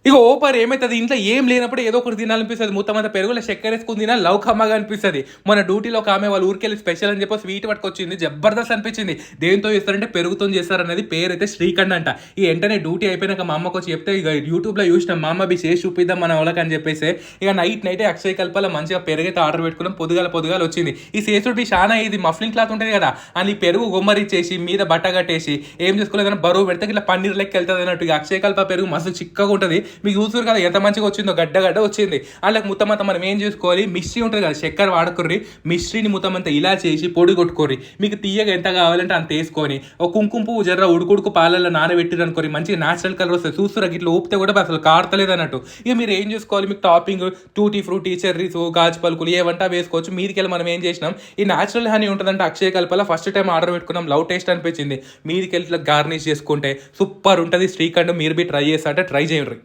ఇక ఓపర్ ఏమైతుంది ఇంట్లో ఏం లేనప్పుడు ఏదో ఒకటి తినాలనిపిస్తుంది. మొత్తం అంతా పెరుగులో చక్కెర వేసుకుని తినా లవ్ కమ్మగా అనిపిస్తుంది. మన డ్యూటీలో ఒక ఆమె వాళ్ళ ఊరికెళ్ళి స్పెషల్ అని చెప్పి స్వీట్ పట్టుకొచ్చింది. జబర్దస్త్ అనిపించింది. దేంతో చేస్తారంటే పెరుగుతో చేస్తారనేది పేరు అయితే శ్రీఖండ్ అంట. ఈ వెంటనే డ్యూటీ అయిపోయినాక మా అమ్మకు వచ్చి చెప్తే ఇక యూట్యూబ్లో చూసినాం మా అమ్మ బి చేసి చూపిద్దాం మన వాళ్ళకి అని చెప్పేసి ఇక నైట్ అక్షయ కల్పల మంచిగా పెరుగైతే ఆర్డర్ పెట్టుకున్నాం. పొద్దుగాల వచ్చింది. ఈ సేసుడు బి చాలా ఇది మఫ్లింగ్ క్లాత్ ఉంటుంది కదా అని పెరుగు గుమ్మరిచ్చేసి మీద బట్ట కట్టేసి ఏం చేసుకోలేదని బరువు పెడితే ఇట్లా పన్నీర్ లెక్క వెళ్తుంది అన్నట్టు. ఇక అక్షయ కల్ప పెరుగు మస్తు చిక్కగా ఉంటుంది. మీకు చూసారు కదా ఎంత మంచిగా వచ్చిందో, గడ్డ వచ్చింది. అలాగే ముత్తమంతా మనం ఏం చేసుకోవాలి, మిశ్రీ ఉంటుంది కదా చక్కెర వాడుకోర్రి. మిశ్రీని ముత్తమంతా ఇలా చేసి పొడి కొట్టుకోర్రి. మీకు తీయగా ఎంత కావాలంటే అంత వేసుకొని ఒక కుంకుమ పువ్వు జర్ర ఉడుకుడుకు పాలల్లో నానబెట్టిరు అనుకోరి మంచిగా న్యాచురల్ కలర్ వస్తుంది. చూస్తురా ఇట్లా ఊపితే కూడా అసలు కాడతలేదు అన్నట్టు. ఇక మీరు ఏం చేసుకోవాలి, మీకు టాపింగ్ టూటీ ఫ్రూటీ చెర్రీస్ గాజు పలుకులు ఏవంటా వేసుకోవచ్చు. మీదికెళ్ళి మనం ఏం చేసినాం, ఈ న్యాచురల్ హనీ ఉంటుందంటే అక్షయ కల్పల ఫస్ట్ టైం ఆర్డర్ పెట్టుకున్నాం. లవ్ టేస్ట్ అనిపించింది. మీదికెళ్ళి గార్నిష్ చేసుకుంటే సూపర్ ఉంటుంది శ్రీఖండ్. మీరు బి ట్రై చేస్తా అంటే ట్రై చేయండి.